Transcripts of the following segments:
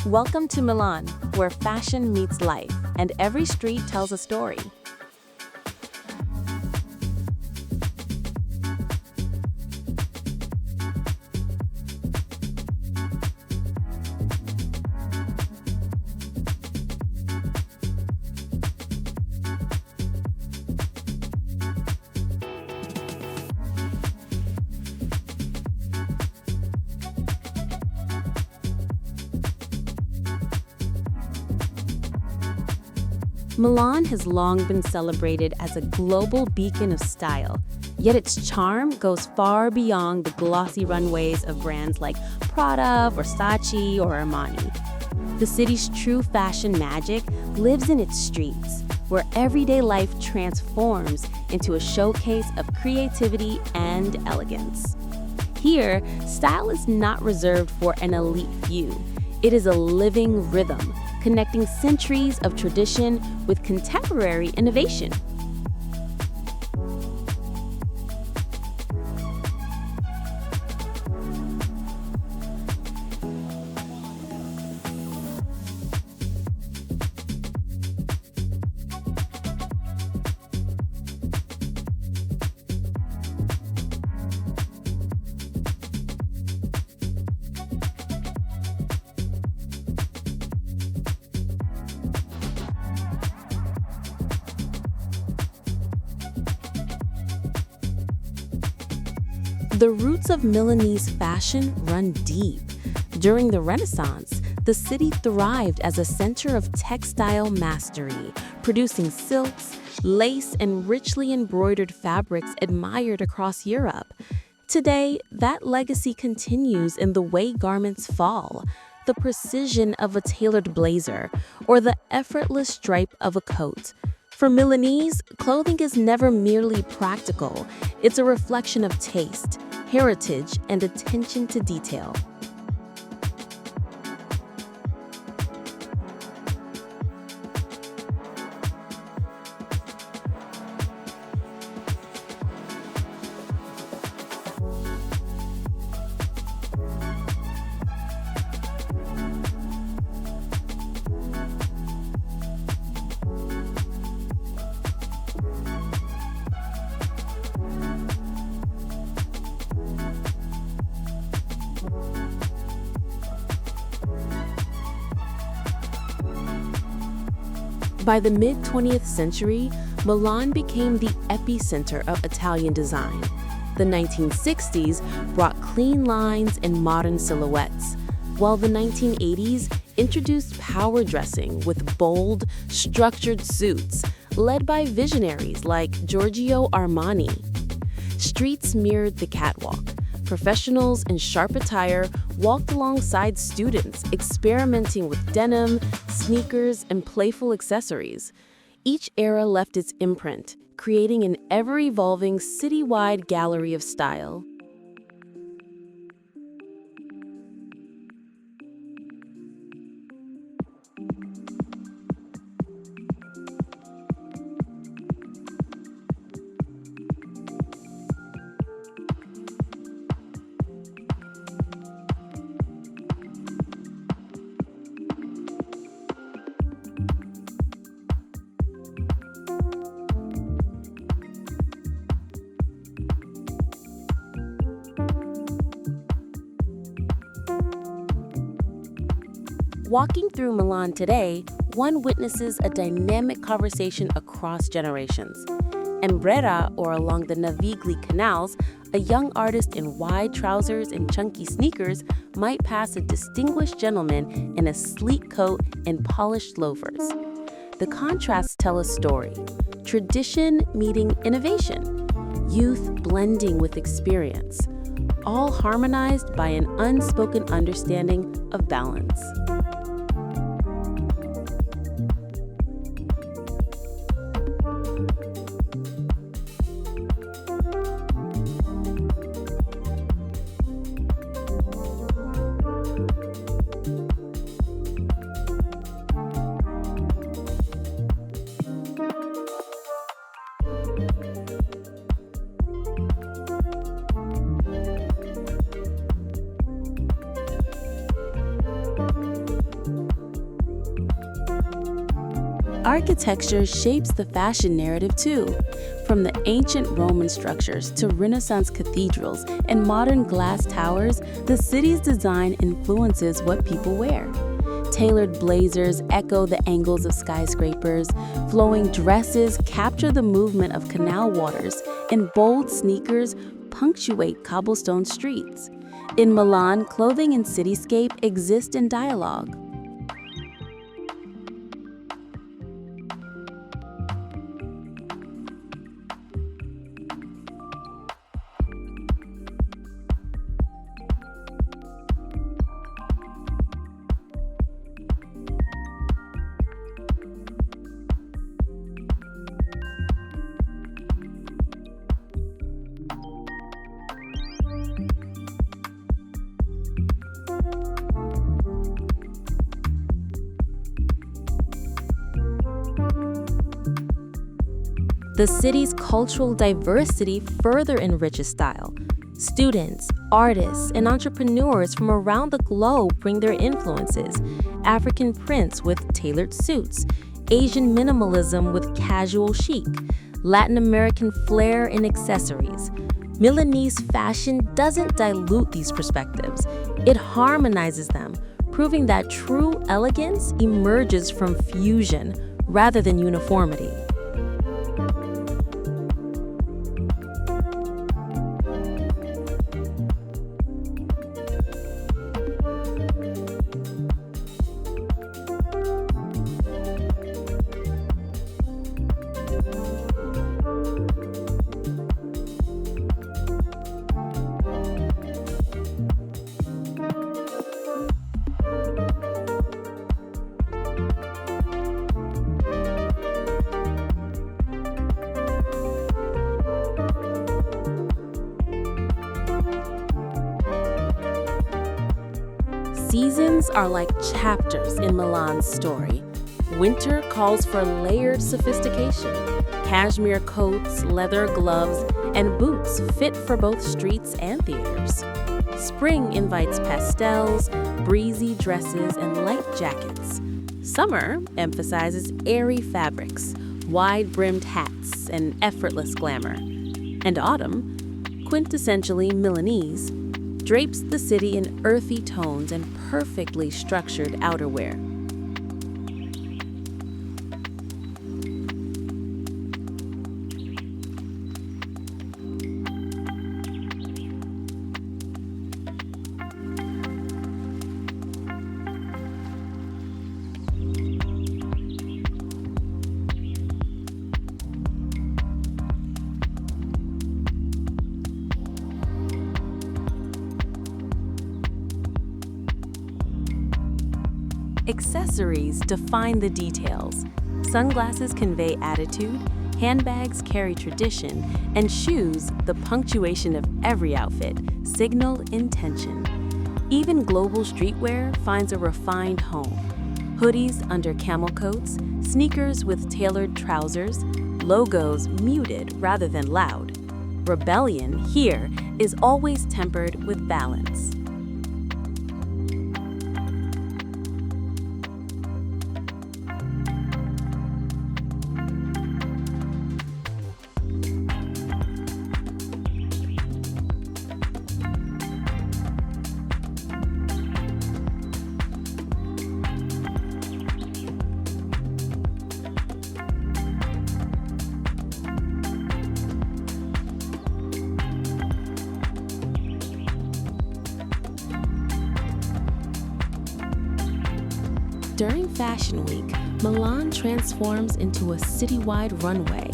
Welcome to Milan, where fashion meets life, and every street tells a story. Milan has long been celebrated as a global beacon of style, yet its charm goes far beyond the glossy runways of brands like Prada, Versace, or Armani. The city's true fashion magic lives in its streets, where everyday life transforms into a showcase of creativity and elegance. Here, style is not reserved for an elite few. It is a living rhythm, connecting centuries of tradition with contemporary innovation. The roots of Milanese fashion run deep. During the Renaissance, the city thrived as a center of textile mastery, producing silks, lace, and richly embroidered fabrics admired across Europe. Today, that legacy continues in the way garments fall, the precision of a tailored blazer, or the effortless stripe of a coat. For Milanese, clothing is never merely practical. It's a reflection of taste, heritage, and attention to detail. By the mid-20th century, Milan became the epicenter of Italian design. The 1960s brought clean lines and modern silhouettes, while the 1980s introduced power dressing with bold, structured suits, led by visionaries like Giorgio Armani. Streets mirrored the catwalk. Professionals in sharp attire walked alongside students, experimenting with denim, sneakers, and playful accessories. Each era left its imprint, creating an ever-evolving citywide gallery of style. Walking through Milan today, one witnesses a dynamic conversation across generations. In Brera, or along the Navigli canals, a young artist in wide trousers and chunky sneakers might pass a distinguished gentleman in a sleek coat and polished loafers. The contrasts tell a story: tradition meeting innovation, youth blending with experience, all harmonized by an unspoken understanding of balance. Architecture shapes the fashion narrative too. From the ancient Roman structures to Renaissance cathedrals and modern glass towers, the city's design influences what people wear. Tailored blazers echo the angles of skyscrapers, flowing dresses capture the movement of canal waters, and bold sneakers punctuate cobblestone streets. In Milan, clothing and cityscape exist in dialogue. The city's cultural diversity further enriches style. Students, artists, and entrepreneurs from around the globe bring their influences. African prints with tailored suits, Asian minimalism with casual chic, Latin American flair in accessories. Milanese fashion doesn't dilute these perspectives. It harmonizes them, proving that true elegance emerges from fusion rather than uniformity. Seasons are like chapters in Milan's story. Winter calls for layered sophistication. Cashmere coats, leather gloves, and boots fit for both streets and theaters. Spring invites pastels, breezy dresses, and light jackets. Summer emphasizes airy fabrics, wide-brimmed hats, and effortless glamour. And autumn, quintessentially Milanese, drapes the city in earthy tones and perfectly structured outerwear. Accessories define the details. Sunglasses convey attitude, handbags carry tradition, and shoes, the punctuation of every outfit, signal intention. Even global streetwear finds a refined home. Hoodies under camel coats, sneakers with tailored trousers, logos muted rather than loud. Rebellion here is always tempered with balance. During Fashion Week, Milan transforms into a citywide runway.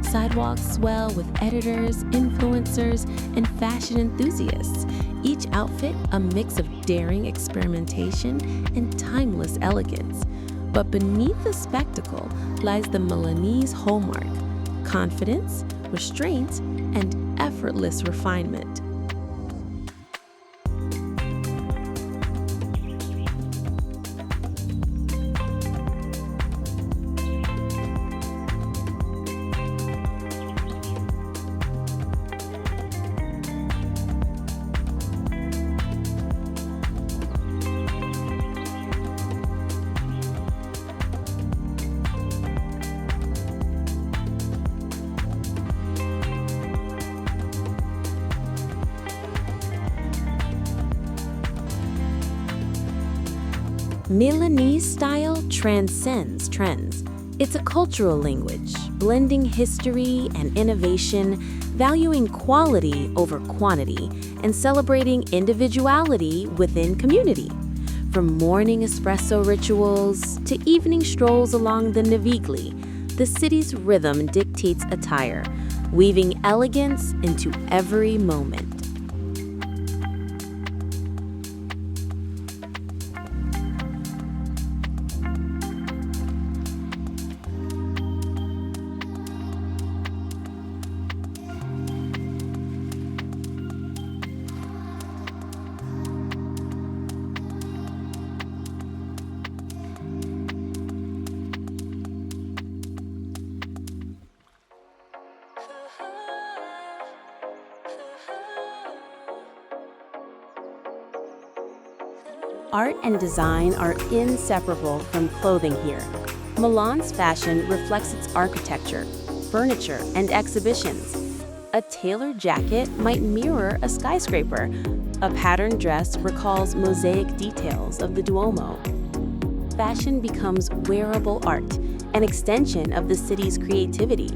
Sidewalks swell with editors, influencers, and fashion enthusiasts, each outfit a mix of daring experimentation and timeless elegance. But beneath the spectacle lies the Milanese hallmark: confidence, restraint, and effortless refinement. Milanese style transcends trends. It's a cultural language, blending history and innovation, valuing quality over quantity, and celebrating individuality within community. From morning espresso rituals to evening strolls along the Navigli, the city's rhythm dictates attire, weaving elegance into every moment. Art and design are inseparable from clothing here. Milan's fashion reflects its architecture, furniture, and exhibitions. A tailored jacket might mirror a skyscraper. A patterned dress recalls mosaic details of the Duomo. Fashion becomes wearable art, an extension of the city's creativity.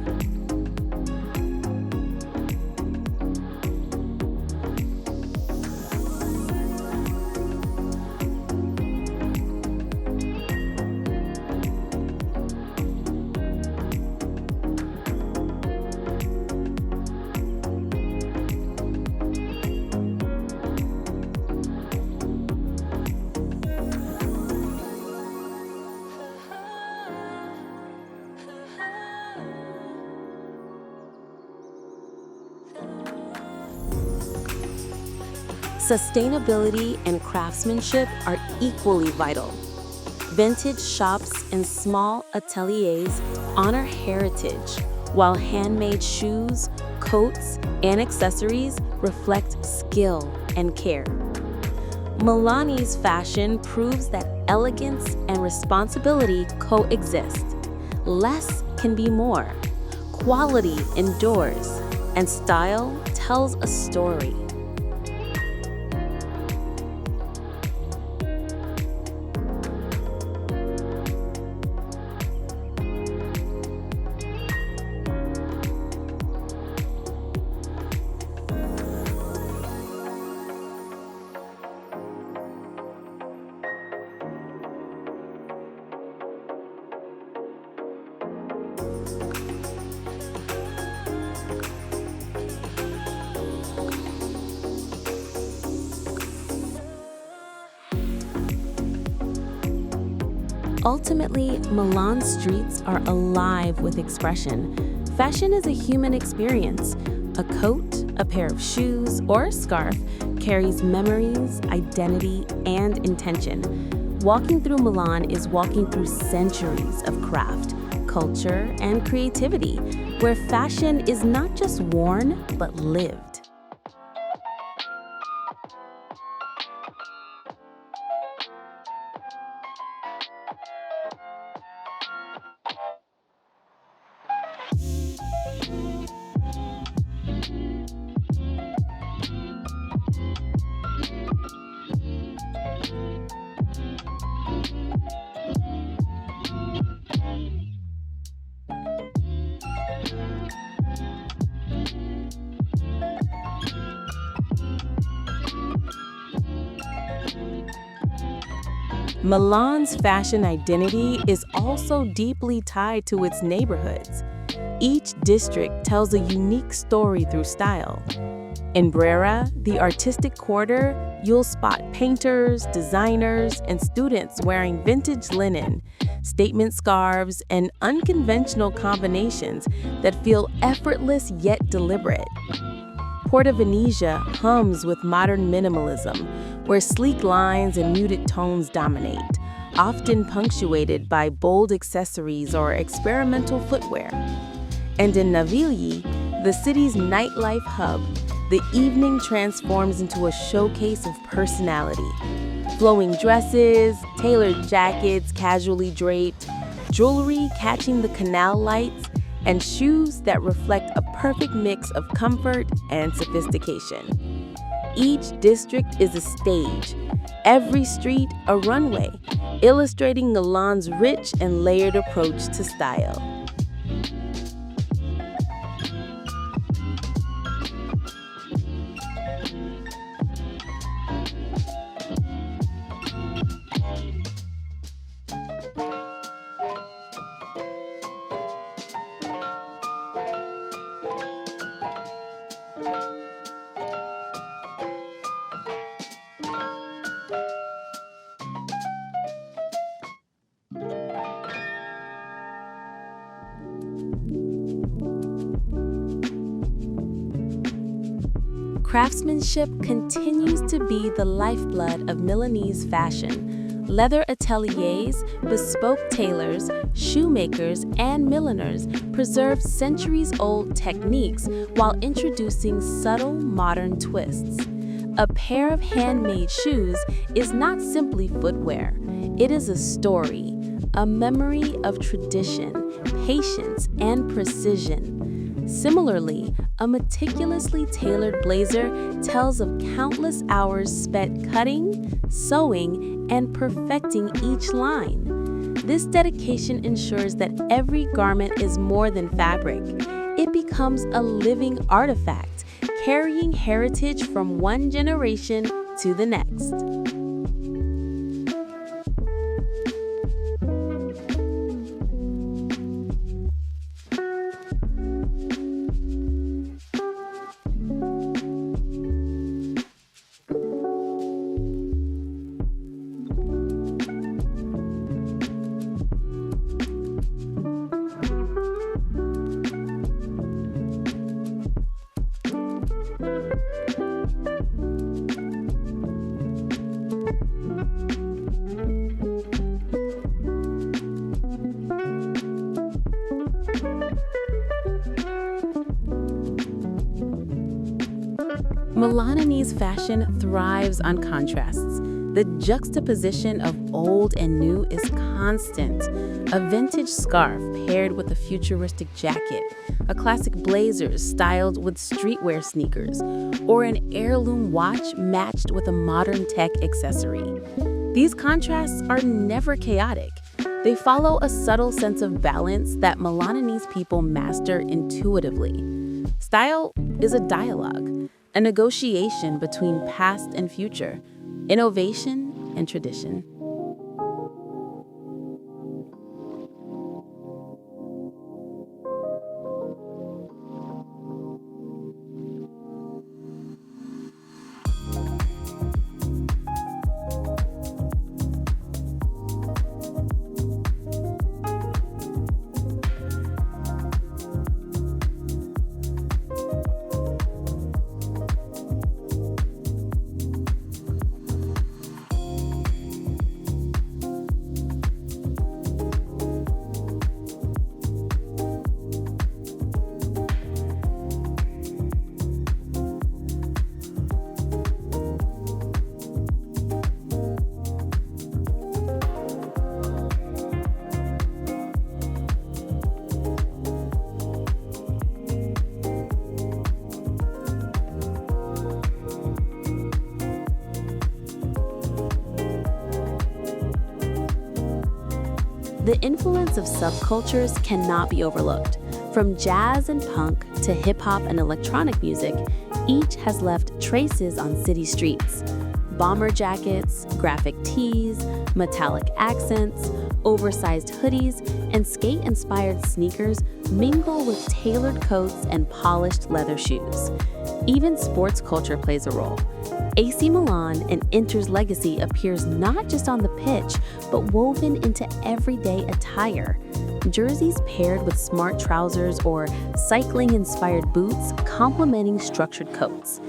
Sustainability and craftsmanship are equally vital. Vintage shops and small ateliers honor heritage, while handmade shoes, coats, and accessories reflect skill and care. Milanese fashion proves that elegance and responsibility coexist. Less can be more. Quality endures, and style tells a story. Ultimately, Milan's streets are alive with expression. Fashion is a human experience. A coat, a pair of shoes, or a scarf carries memories, identity, and intention. Walking through Milan is walking through centuries of craft, culture, and creativity, where fashion is not just worn, but lived. Milan's fashion identity is also deeply tied to its neighborhoods. Each district tells a unique story through style. In Brera, the artistic quarter, you'll spot painters, designers, and students wearing vintage linen, statement scarves, and unconventional combinations that feel effortless yet deliberate. Porta Venezia hums with modern minimalism, where sleek lines and muted tones dominate, often punctuated by bold accessories or experimental footwear. And in Navigli, the city's nightlife hub, the evening transforms into a showcase of personality. Flowing dresses, tailored jackets casually draped, jewelry catching the canal lights, and shoes that reflect a perfect mix of comfort and sophistication. Each district is a stage, every street a runway, illustrating Milan's rich and layered approach to style. Craftsmanship continues to be the lifeblood of Milanese fashion. Leather ateliers, bespoke tailors, shoemakers, and milliners preserve centuries-old techniques while introducing subtle modern twists. A pair of handmade shoes is not simply footwear. It is a story, a memory of tradition, patience, and precision. Similarly, a meticulously tailored blazer tells of countless hours spent cutting, sewing, and perfecting each line. This dedication ensures that every garment is more than fabric. It becomes a living artifact, carrying heritage from one generation to the next. Milanese fashion thrives on contrasts. The juxtaposition of old and new is constant. A vintage scarf paired with a futuristic jacket, a classic blazer styled with streetwear sneakers, or an heirloom watch matched with a modern tech accessory. These contrasts are never chaotic. They follow a subtle sense of balance that Milanese people master intuitively. Style is a dialogue, a negotiation between past and future, innovation and tradition. The influence of subcultures cannot be overlooked. From jazz and punk to hip-hop and electronic music, each has left traces on city streets. Bomber jackets, graphic tees, metallic accents, oversized hoodies, and skate-inspired sneakers mingle with tailored coats and polished leather shoes. Even sports culture plays a role. AC Milan and Inter's legacy appears not just on the pitch, but woven into everyday attire. Jerseys paired with smart trousers or cycling-inspired boots complementing structured coats.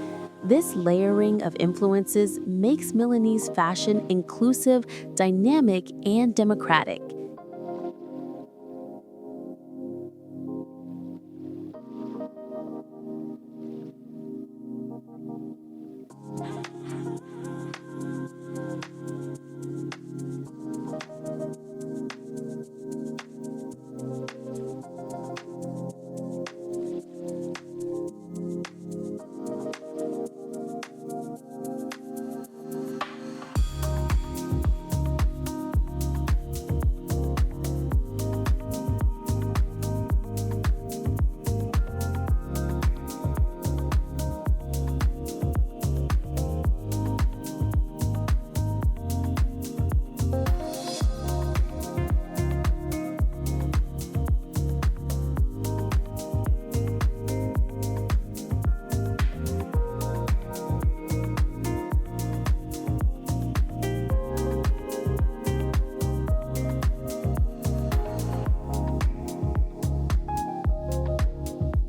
This layering of influences makes Milanese fashion inclusive, dynamic, and democratic.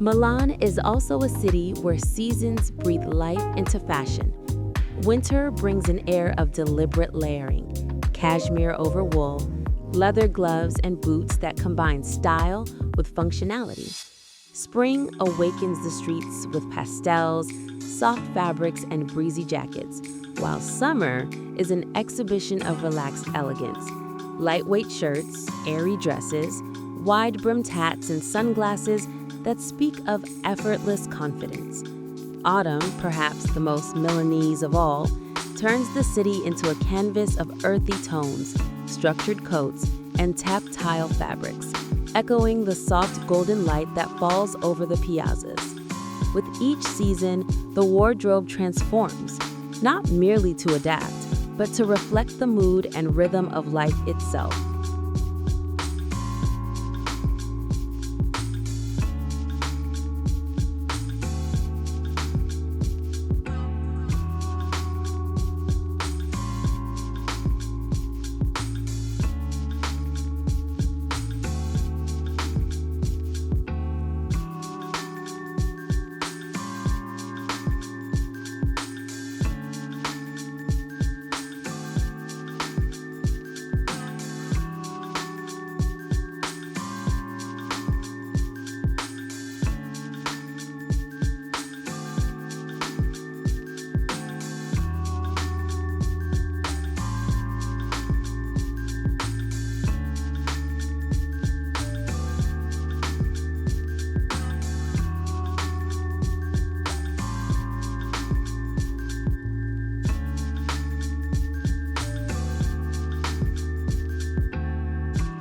Milan is also a city where seasons breathe life into fashion. Winter brings an air of deliberate layering, cashmere over wool, leather gloves and boots that combine style with functionality. Spring awakens the streets with pastels, soft fabrics, and breezy jackets, while summer is an exhibition of relaxed elegance. Lightweight shirts, airy dresses, wide-brimmed hats, and sunglasses that speak of effortless confidence. Autumn, perhaps the most Milanese of all, turns the city into a canvas of earthy tones, structured coats, and tactile fabrics, echoing the soft golden light that falls over the piazzas. With each season, the wardrobe transforms, not merely to adapt, but to reflect the mood and rhythm of life itself.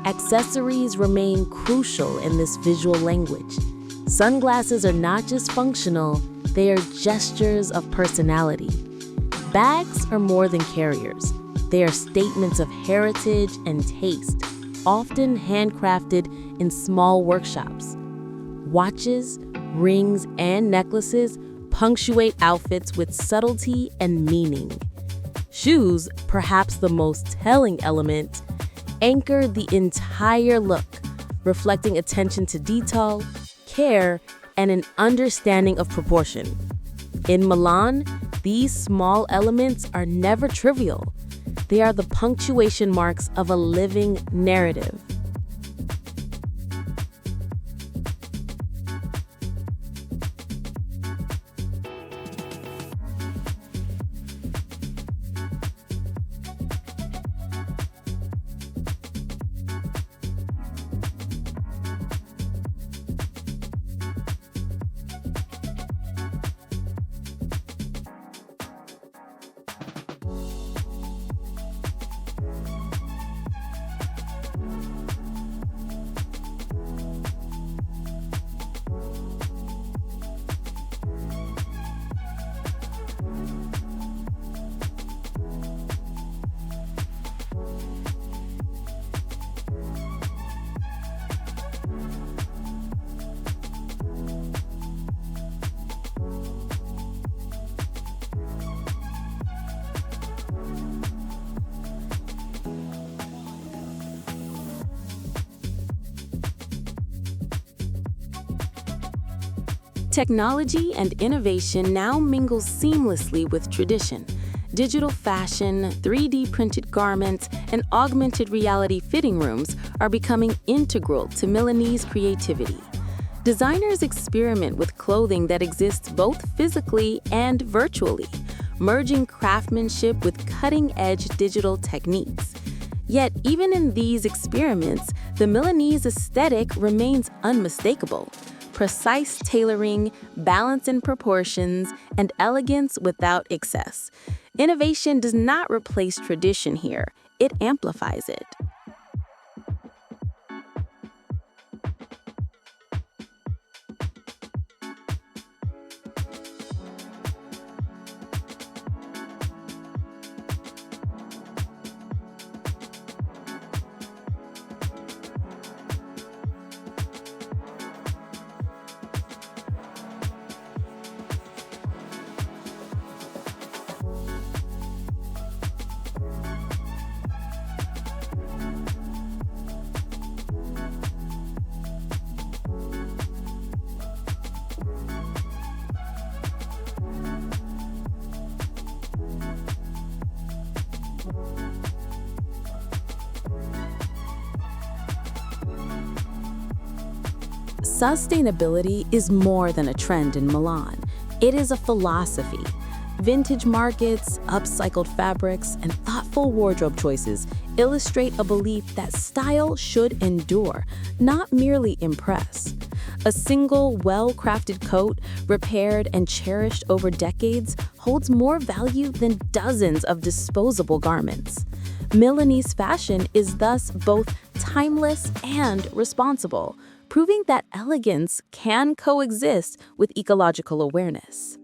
Accessories remain crucial in this visual language. Sunglasses are not just functional, they are gestures of personality. Bags are more than carriers. They are statements of heritage and taste, often handcrafted in small workshops. Watches, rings, and necklaces punctuate outfits with subtlety and meaning. Shoes, perhaps the most telling element, anchor the entire look, reflecting attention to detail, care, and an understanding of proportion. In Milan, these small elements are never trivial. They are the punctuation marks of a living narrative. Technology and innovation now mingle seamlessly with tradition. Digital fashion, 3D printed garments, and augmented reality fitting rooms are becoming integral to Milanese creativity. Designers experiment with clothing that exists both physically and virtually, merging craftsmanship with cutting-edge digital techniques. Yet, even in these experiments, the Milanese aesthetic remains unmistakable. Precise tailoring, balance in proportions, and elegance without excess. Innovation does not replace tradition here, it amplifies it. Sustainability is more than a trend in Milan. It is a philosophy. Vintage markets, upcycled fabrics, and thoughtful wardrobe choices illustrate a belief that style should endure, not merely impress. A single, well-crafted coat, repaired and cherished over decades, holds more value than dozens of disposable garments. Milanese fashion is thus both timeless and responsible, proving that elegance can coexist with ecological awareness.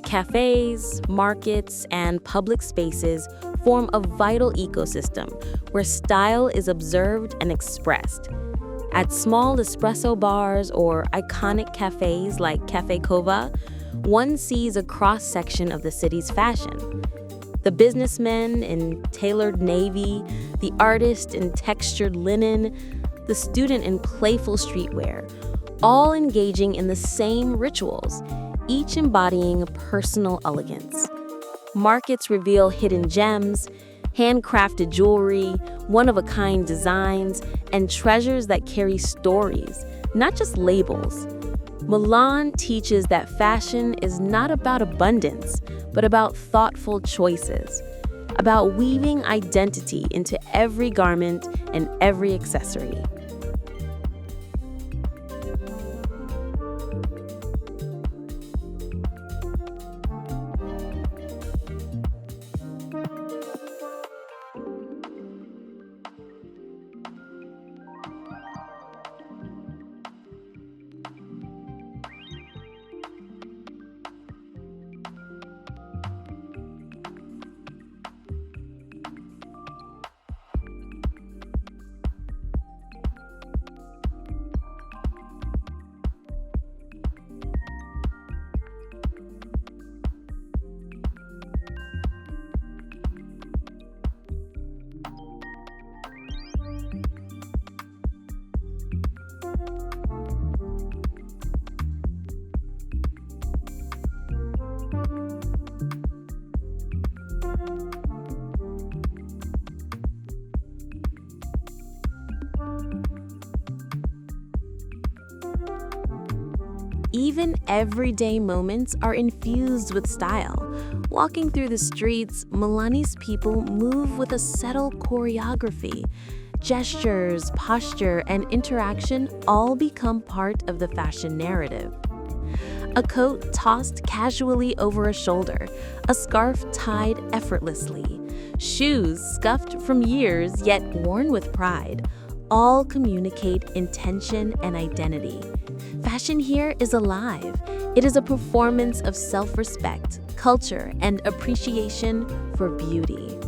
Cafes, markets, and public spaces form a vital ecosystem where style is observed and expressed. At small espresso bars or iconic cafes like Cafe Cova, one sees a cross-section of the city's fashion. The businessmen in tailored navy, the artist in textured linen, the student in playful streetwear, all engaging in the same rituals, each embodying personal elegance. Markets reveal hidden gems, handcrafted jewelry, one-of-a-kind designs, and treasures that carry stories, not just labels. Milan teaches that fashion is not about abundance, but about thoughtful choices, about weaving identity into every garment and every accessory. Even everyday moments are infused with style. Walking through the streets, Milanese people move with a subtle choreography. Gestures, posture, and interaction all become part of the fashion narrative. A coat tossed casually over a shoulder, a scarf tied effortlessly, shoes scuffed from years yet worn with pride, all communicate intention and identity. Fashion here is alive. It is a performance of self-respect, culture, and appreciation for beauty.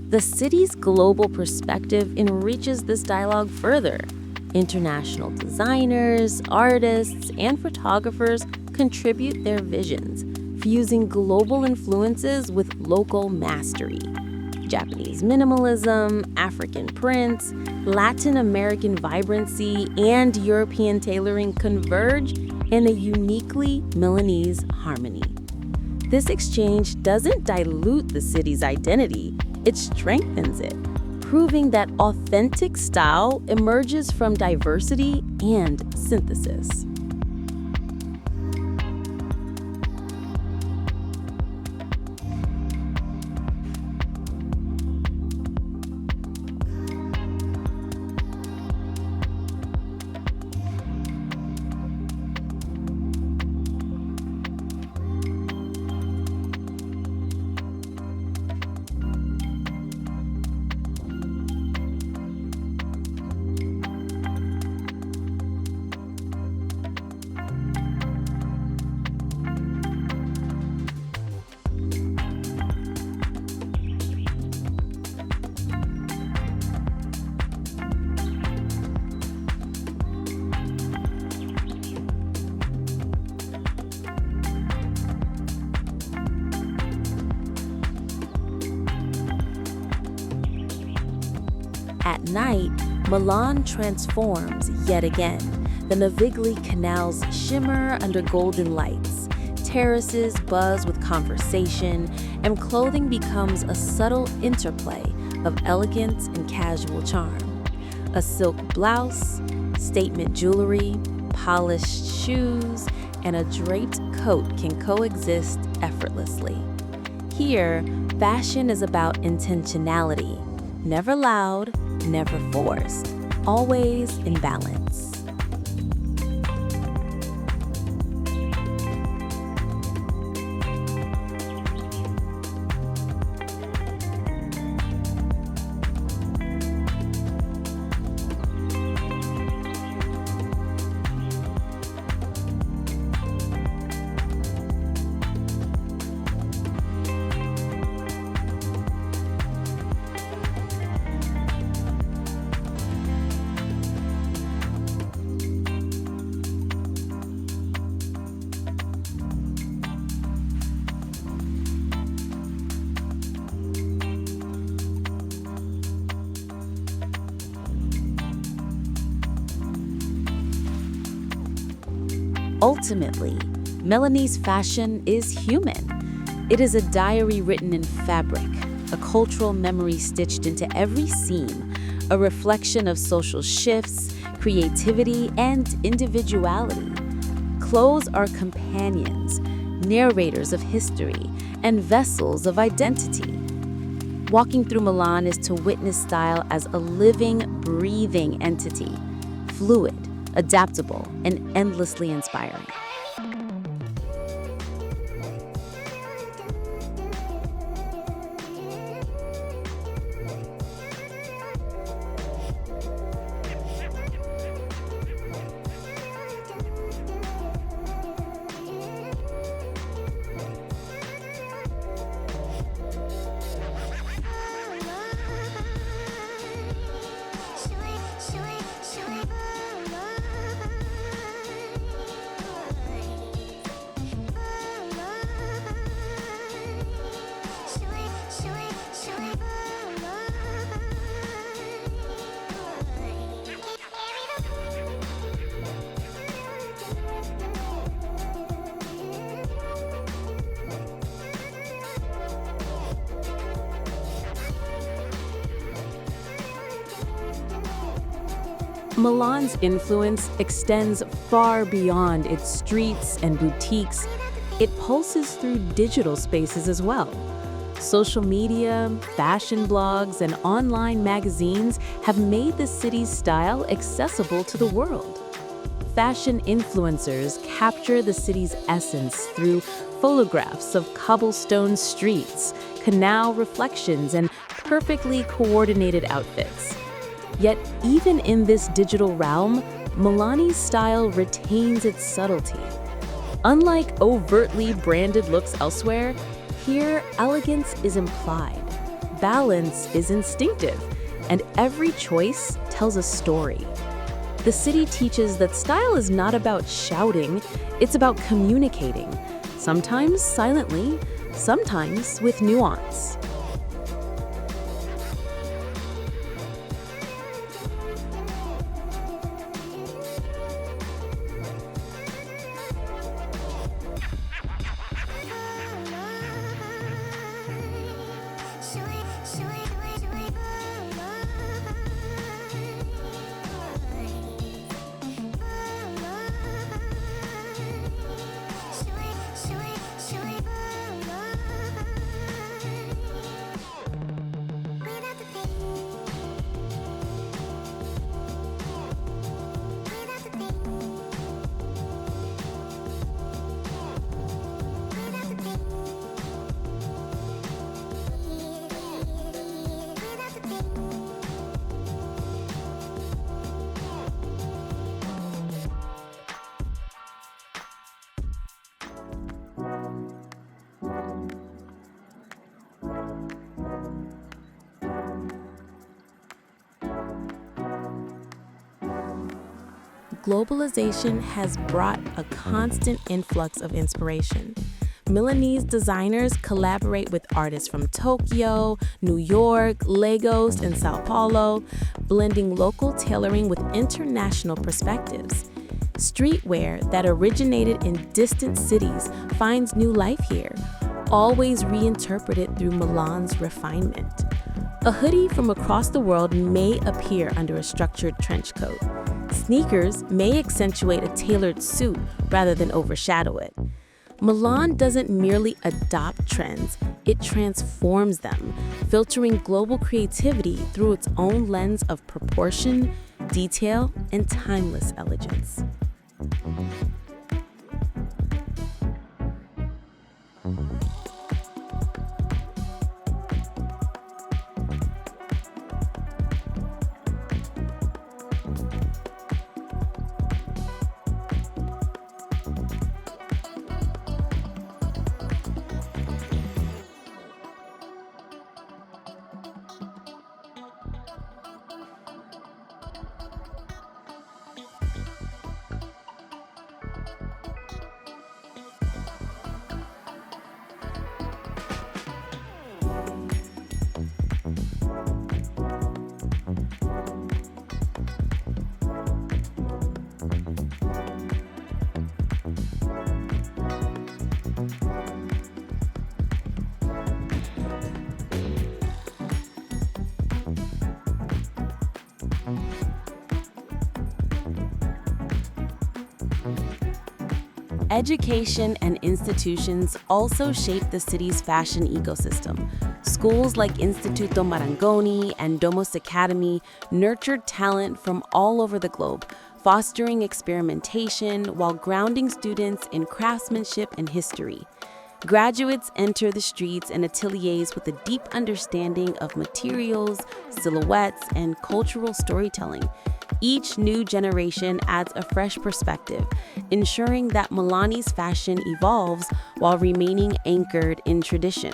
The city's global perspective enriches this dialogue further. International designers, artists, and photographers contribute their visions, fusing global influences with local mastery. Japanese minimalism, African prints, Latin American vibrancy, and European tailoring converge in a uniquely Milanese harmony. This exchange doesn't dilute the city's identity, it strengthens it, proving that authentic style emerges from diversity and synthesis. At night, Milan transforms yet again. The Navigli canals shimmer under golden lights, terraces buzz with conversation, and clothing becomes a subtle interplay of elegance and casual charm. A silk blouse, statement jewelry, polished shoes, and a draped coat can coexist effortlessly. Here, fashion is about intentionality, never loud, never forced, always in balance. Ultimately, Milanese fashion is human. It is a diary written in fabric, a cultural memory stitched into every seam, a reflection of social shifts, creativity, and individuality. Clothes are companions, narrators of history, and vessels of identity. Walking through Milan is to witness style as a living, breathing entity, fluid, adaptable, and endlessly inspiring. Milan's influence extends far beyond its streets and boutiques. It pulses through digital spaces as well. Social media, fashion blogs, and online magazines have made the city's style accessible to the world. Fashion influencers capture the city's essence through photographs of cobblestone streets, canal reflections, and perfectly coordinated outfits. Yet, even in this digital realm, Milani's style retains its subtlety. Unlike overtly branded looks elsewhere, here elegance is implied, balance is instinctive, and every choice tells a story. the city teaches that style is not about shouting, it's about communicating, sometimes silently, sometimes with nuance. Globalization has brought a constant influx of inspiration. Milanese designers collaborate with artists from Tokyo, New York, Lagos, and Sao Paulo, blending local tailoring with international perspectives. Streetwear that originated in distant cities finds new life here, always reinterpreted through Milan's refinement. A hoodie from across the world may appear under a structured trench coat. Sneakers may accentuate a tailored suit rather than overshadow it. Milan doesn't merely adopt trends, it transforms them, filtering global creativity through its own lens of proportion, detail, and timeless elegance. Education and institutions also shape the city's fashion ecosystem. Schools like Instituto Marangoni and Domus Academy nurtured talent from all over the globe, fostering experimentation while grounding students in craftsmanship and history. Graduates enter the streets and ateliers with a deep understanding of materials, silhouettes, and cultural storytelling. Each new generation adds a fresh perspective, ensuring that Milanese fashion evolves while remaining anchored in tradition.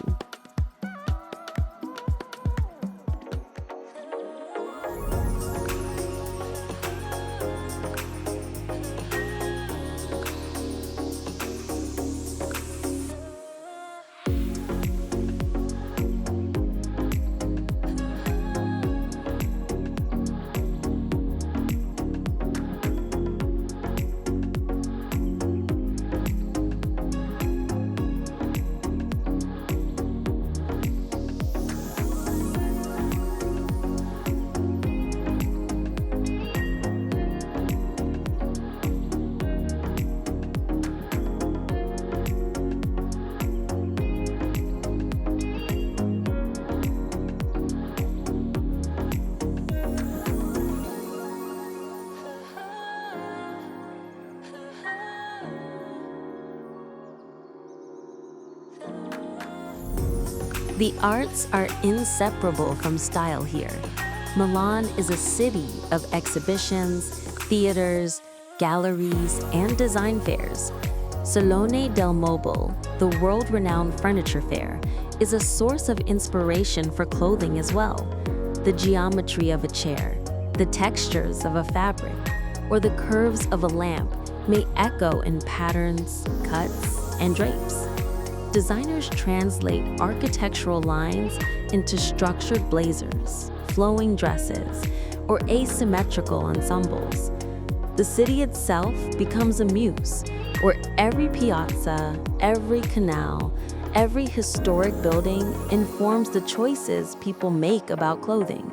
The arts are inseparable from style here. Milan is a city of exhibitions, theaters, galleries, and design fairs. Salone del Mobile, the world-renowned furniture fair, is a source of inspiration for clothing as well. The geometry of a chair, the textures of a fabric, or the curves of a lamp may echo in patterns, cuts, and drapes. Designers translate architectural lines into structured blazers, flowing dresses, or asymmetrical ensembles. The city itself becomes a muse, where every piazza, every canal, every historic building informs the choices people make about clothing.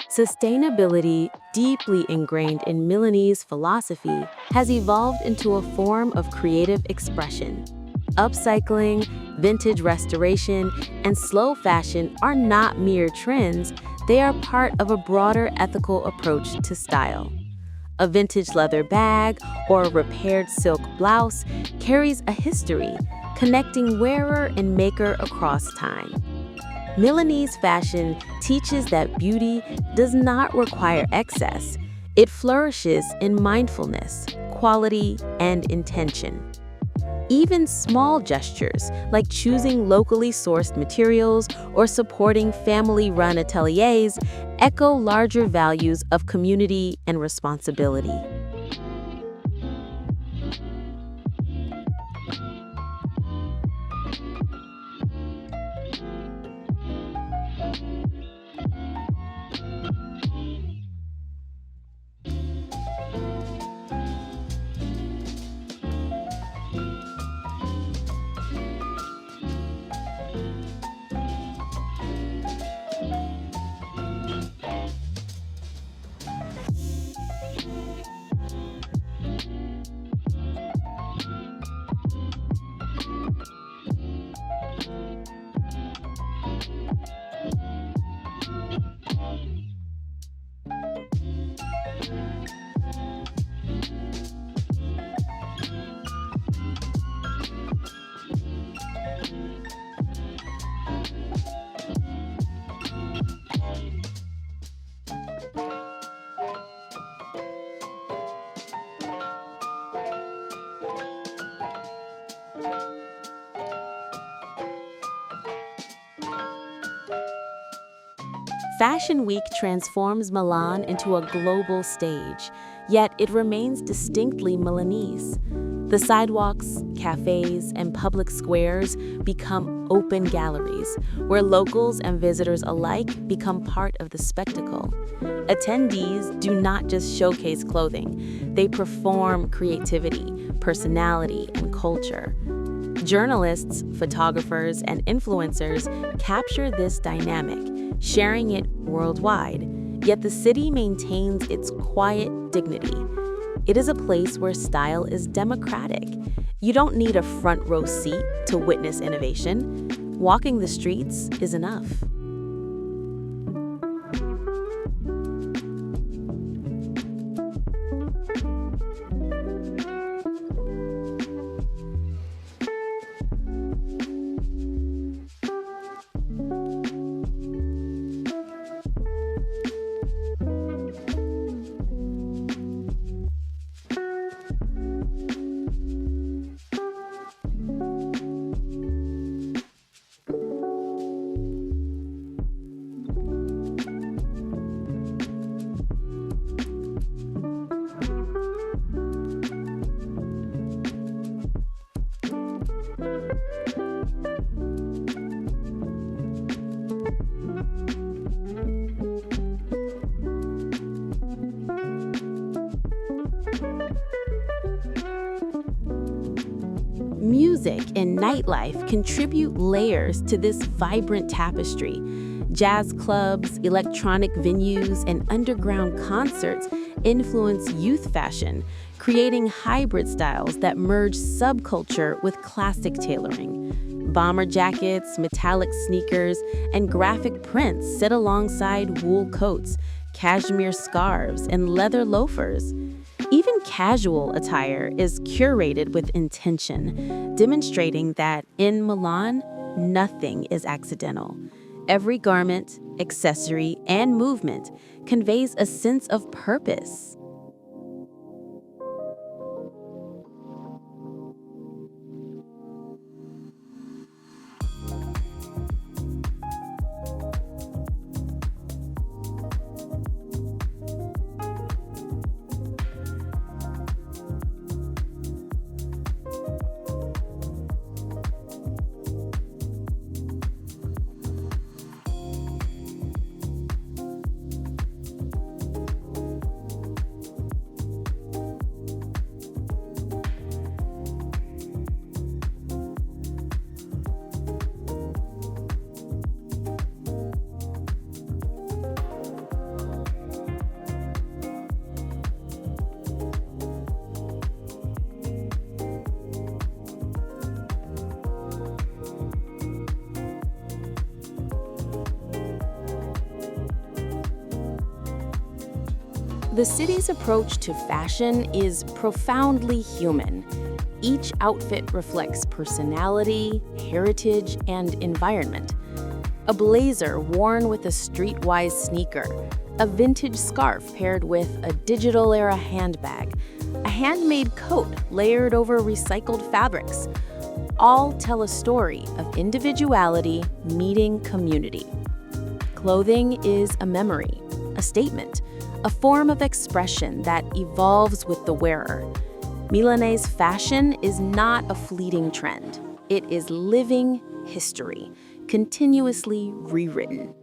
Sustainability, deeply ingrained in Milanese philosophy, has evolved into a form of creative expression. Upcycling, vintage restoration, and slow fashion are not mere trends, they are part of a broader ethical approach to style. A vintage leather bag or a repaired silk blouse carries a history, connecting wearer and maker across time. Milanese fashion teaches that beauty does not require excess. It flourishes in mindfulness, quality, and intention. Even small gestures, like choosing locally sourced materials or supporting family-run ateliers, echo larger values of community and responsibility. Fashion Week transforms Milan into a global stage, yet it remains distinctly Milanese. The sidewalks, cafes, and public squares become open galleries, where locals and visitors alike become part of the spectacle. Attendees do not just showcase clothing, they perform creativity, personality, and culture. Journalists, photographers, and influencers capture this dynamic, sharing it worldwide, yet the city maintains its quiet dignity. It is a place where style is democratic. You don't need a front row seat to witness innovation. Walking the streets is enough. Music and nightlife contribute layers to this vibrant tapestry. Jazz clubs, electronic venues, and underground concerts influence youth fashion, creating hybrid styles that merge subculture with classic tailoring. Bomber jackets, metallic sneakers, and graphic prints sit alongside wool coats, cashmere scarves, and leather loafers. Even casual attire is curated with intention, demonstrating that in Milan, nothing is accidental. Every garment, accessory, and movement conveys a sense of purpose. The city's approach to fashion is profoundly human. Each outfit reflects personality, heritage, and environment. A blazer worn with a streetwise sneaker, a vintage scarf paired with a digital-era handbag, a handmade coat layered over recycled fabrics, all tell a story of individuality meeting community. Clothing is a memory, a statement, a form of expression that evolves with the wearer. Milanese fashion is not a fleeting trend. It is living history, continuously rewritten.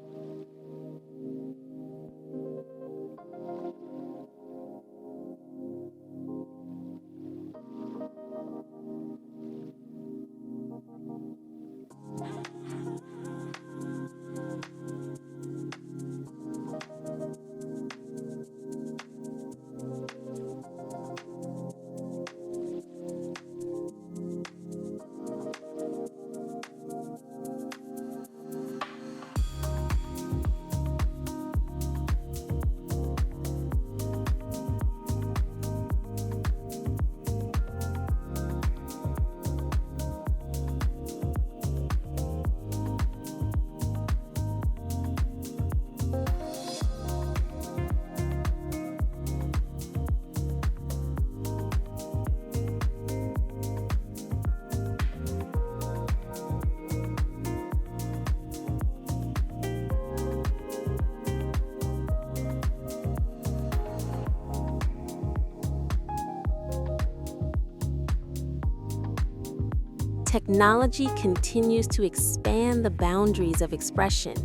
Technology continues to expand the boundaries of expression.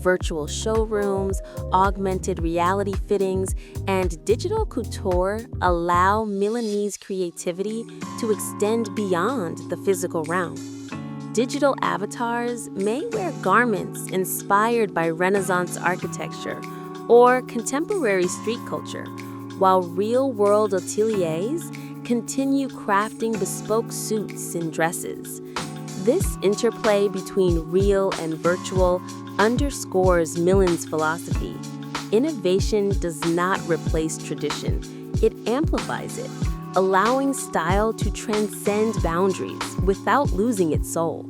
Virtual showrooms, augmented reality fittings, and digital couture allow Milanese creativity to extend beyond the physical realm. Digital avatars may wear garments inspired by Renaissance architecture or contemporary street culture, while real-world ateliers continue crafting bespoke suits and dresses. This interplay between real and virtual underscores Milan's philosophy. Innovation does not replace tradition, it amplifies it, allowing style to transcend boundaries without losing its soul.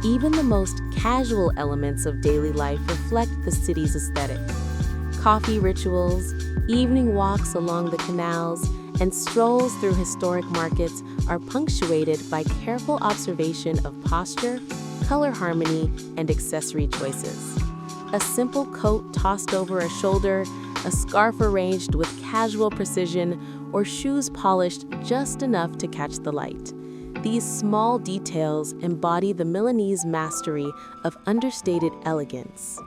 Even the most casual elements of daily life reflect the city's aesthetic. Coffee rituals, evening walks along the canals, and strolls through historic markets are punctuated by careful observation of posture, color harmony, and accessory choices. A simple coat tossed over a shoulder, a scarf arranged with casual precision, or shoes polished just enough to catch the light. These small details embody the Milanese mastery of understated elegance.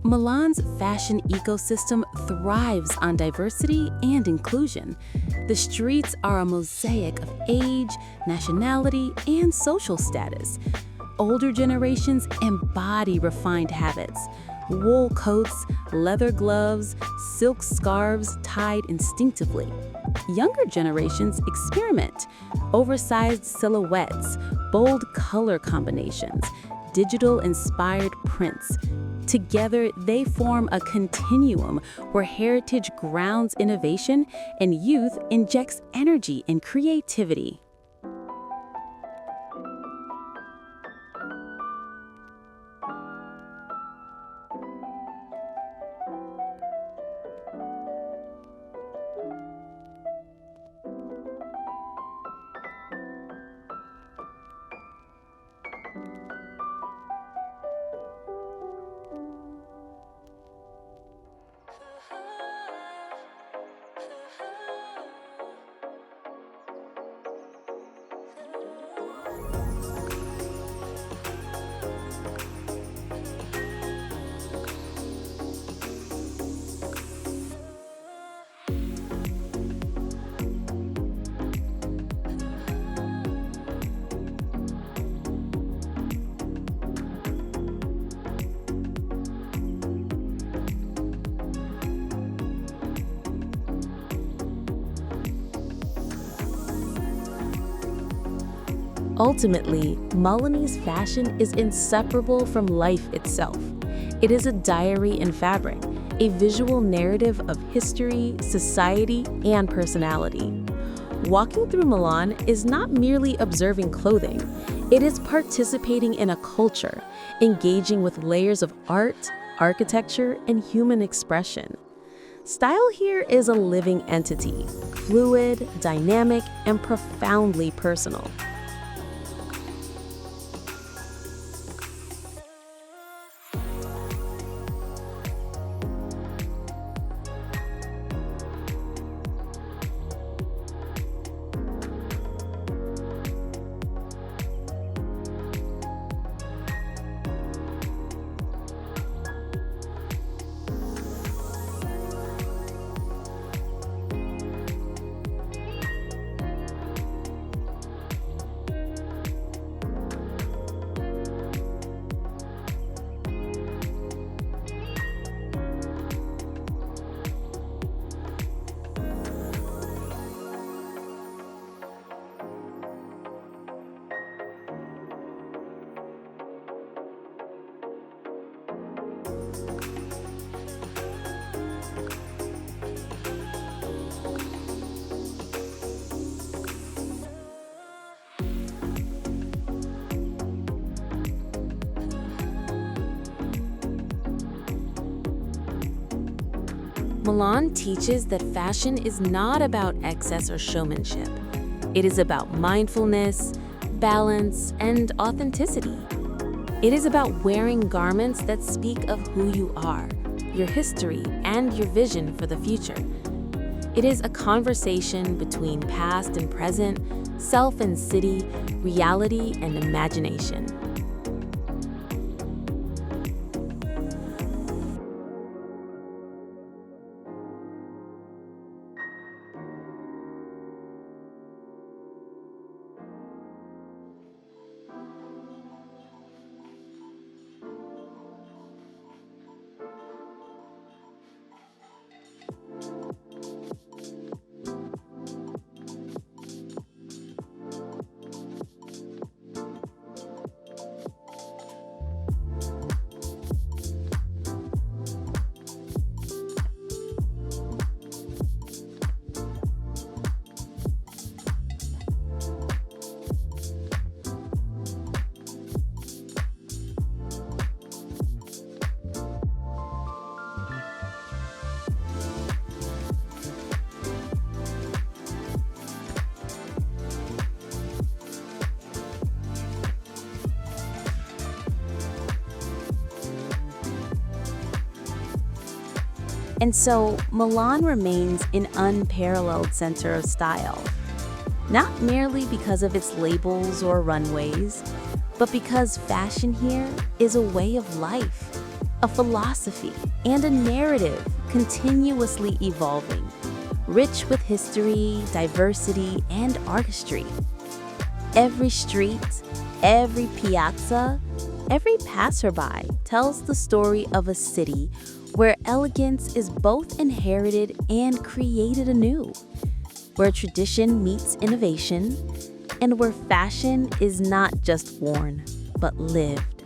Milan's fashion ecosystem thrives on diversity and inclusion. The streets are a mosaic of age, nationality, and social status. Older generations embody refined habits. Wool coats, leather gloves, silk scarves tied instinctively. Younger generations experiment. Oversized silhouettes, bold color combinations, digital-inspired prints. Together, they form a continuum where heritage grounds innovation and youth injects energy and creativity. Ultimately, Milanese fashion is inseparable from life itself. It is a diary in fabric, a visual narrative of history, society, and personality. Walking through Milan is not merely observing clothing, it is participating in a culture, engaging with layers of art, architecture, and human expression. Style here is a living entity, fluid, dynamic, and profoundly personal. Milan teaches that fashion is not about excess or showmanship. It is about mindfulness, balance, and authenticity. It is about wearing garments that speak of who you are, your history, and your vision for the future. It is a conversation between past and present, self and city, reality and imagination. And so, Milan remains an unparalleled center of style, not merely because of its labels or runways, but because fashion here is a way of life, a philosophy, and a narrative continuously evolving, rich with history, diversity, and artistry. Every street, every piazza, every passerby tells the story of a city where elegance is both inherited and created anew, where tradition meets innovation, and where fashion is not just worn, but lived.